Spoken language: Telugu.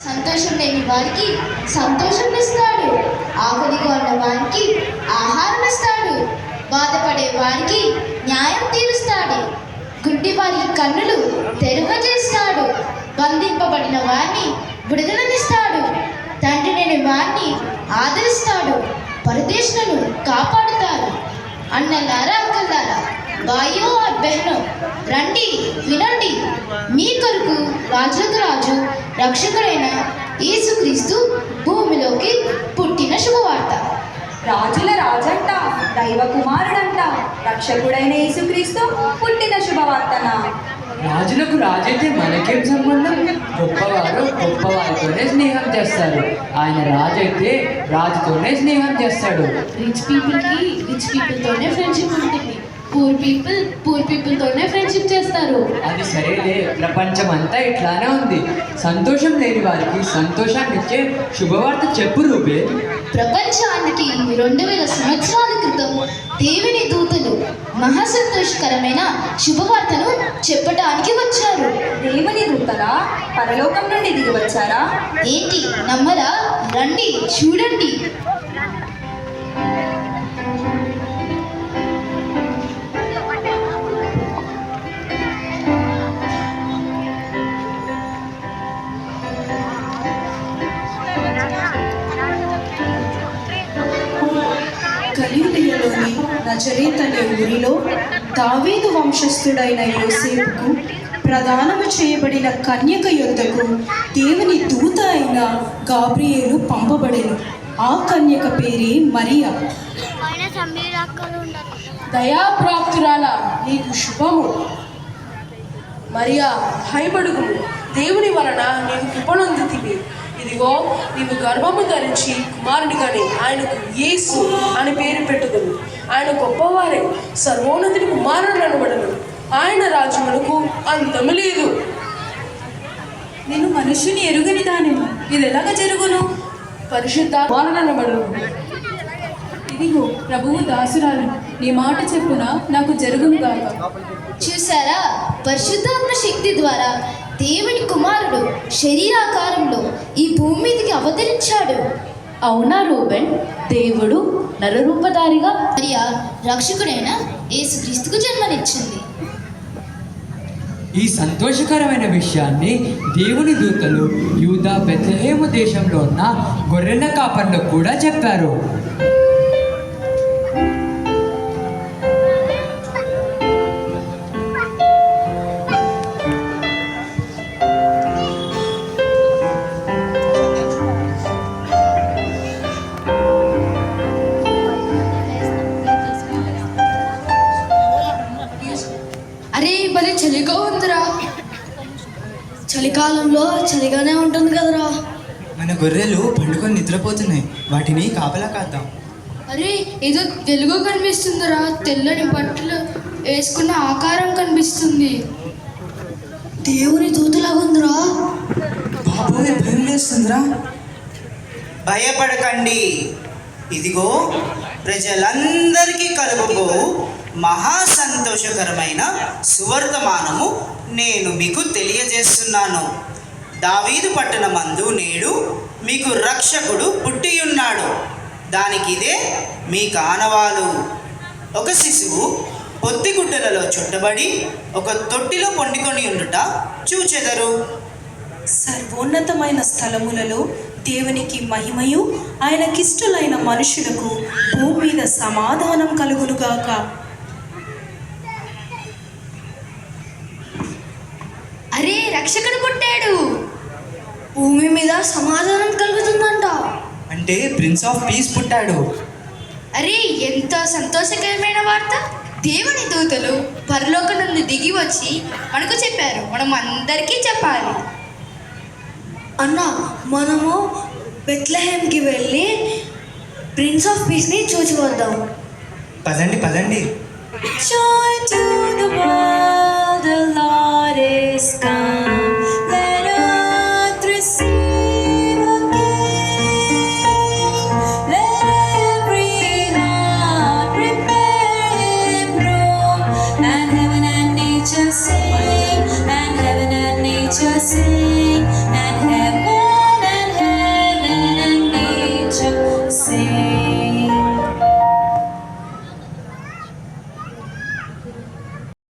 సంతోషం లేని వారికి సంతోషం ఇస్తాడు. ఆకలిగా ఉన్న వారికి ఆహారం ఇస్తాడు. బాధపడే వారికి న్యాయం తీరుస్తాడు. గుడ్డి వారి కన్నులు తెరువజేస్తాడు. బంధింపబడిన వారిని విడుదలనిస్తాడు. తండ్రి లేని వారిని ఆదరిస్తాడు. పరదేశులను కాపాడుతాడు. అన్నలారా, అక్కలారా, భాయో और बहनों, రండి వినండి. మీ కొరకు రాజులకు రాజు రక్షకుడైన యేసుక్రీస్తు భూమిలోకి పుట్టిన శుభవార్త. రాజుల రాజంట, దైవ కుమారుడంట, రక్షకుడైన యేసుక్రీస్తు పుట్టిన శుభవార్తన. రాజులకు రాజైతే మనకేం సంబంధం? గొప్పవారు గొప్పవారితోనే స్నేహం చేస్తారు. ఆయన రాజైతే రాజుతోనే స్నేహం చేస్తాడు. రిచ్ పీపుల్కి రిచ్ పీపుల్తోనే ఫ్రెండ్షిప్ ఉంటుంది. పూర్ పీపుల్తోనే ఫ్రెండ్షిప్ చేస్తారు. అది సరేలే, ప్రపంచం అంతా ఇట్లానే ఉంది. సంతోషం లేని వారికి సంతోషాన్ని ఇచ్చే శుభవార్త చెప్పు రూబే. ప్రపంచానికి 2000 సంవత్సరాల క్రితం దేవుని దూతలు మహాసంతోషకరమైన శుభవార్తను చెప్పడానికి వచ్చారు. దేవుని దూతలా? పరలోకం నుండి దిగి వచ్చారా? ఏంటి నమ్మరా? రండి చూడండి. గలిలయలోని నజరేత్ అనే ఊరిలో దావీదు వంశస్థుడైన యోసేపుకు ప్రదానము చేయబడిన కన్యక యొద్దకు దేవుని దూత అయిన గాబ్రియేలు పంపబడెను. ఆ కన్యక పేరే మరియా. దయాప్రాప్తురాల, నీకు శుభము. మరియా, భయపడుకుము, దేవుని వలన నీవు కృపణొందితివి. ఇదిగో, నీవు గర్భము ధరించి కుమారుని కని ఆయనకు యేసు అని పేరు పెట్టుదును. ఆయన గొప్పవారే, సర్వోన్నతుని కుమారుడు అనబడను. ఆయన రాజ్యమునకు అంతము లేదు. నేను మనుషుని ఎరుగని దానిని, ఇది ఎలాగ జరుగును? పరిశుద్ధ కుమారుడనబడును. ఇదిగో ప్రభువు దాసురాలు, నీ మాట చెప్పున నాకు జరుగును గాక. చూసారా, పరిశుద్ధాత్మ శక్తి ద్వారా దేవుని కుమారుడు శరీరాకారంలో ఈ భూమి మీదకి అవతరించాడు. అవునా రూబెన్? దేవుడు నరరూపధారిగా మరియా రక్షకుడైన యేసుక్రీస్తుకు జన్మనిచ్చింది. ఈ సంతోషకరమైన విషయాన్ని దేవుని దూతలు యూదా బెత్లెహేము దేశంలో ఉన్న గొర్రెల కాపర్లకు కూడా చెప్పారు. అరే, భలే చలిగా ఉందిరా. చలికాలంలో చలిగానే ఉంటుంది కదరా. మన గొర్రెలు పండుకొని నిద్రపోతున్నాయి, వాటిని కాపలా కాద్దాం. అరే, ఏదో వెలుగు కనిపిస్తుందిరా. తెల్లని బట్టలు వేసుకున్న ఆకారం కనిపిస్తుంది. దేవుని దూతలాగుందిరా. బాబోయ్, భయం వేస్తుందిరా. భయపడకండి, ఇదిగో ప్రజలందరికీ కలుగుబో మహా సంతోషకరమైన సువర్తమానము నేను మీకు తెలియజేస్తున్నాను. దావీదు పట్టణమందు నేడు మీకు రక్షకుడు పుట్టియున్నాడు. దానికిదే మీ కానవాలు. ఒక శిశువు పొత్తిగుడ్డలలో చుట్టబడి ఒక తొట్టిలో పండుకొని ఉండుట చూచెదరు. సర్వోన్నతమైన స్థలములలో దేవునికి మహిమయు, ఆయనకిష్టులైన మనుషులకు భూమి మీద సమాధానం కలుగునుగాక. అరే, రక్షకుడు పుట్టాడు. భూమి మీద సమాధానం కలుగుతుందంట. అంటే ప్రిన్స్ ఆఫ్ పీస్ పుట్టాడు. అరే, ఎంత సంతోషకరమైన వార్త. దేవుని దూతలు పరలోకం నుండి దిగి వచ్చి మనకు చెప్పారు. మనం అందరికీ చెప్పాలి. అన్న, మనము బెత్లెహేమ్కి వెళ్ళి ప్రిన్స్ ఆఫ్ పీస్ని చూసి వద్దాం. పదండి పదండి. Joy to the world, the Lord is come.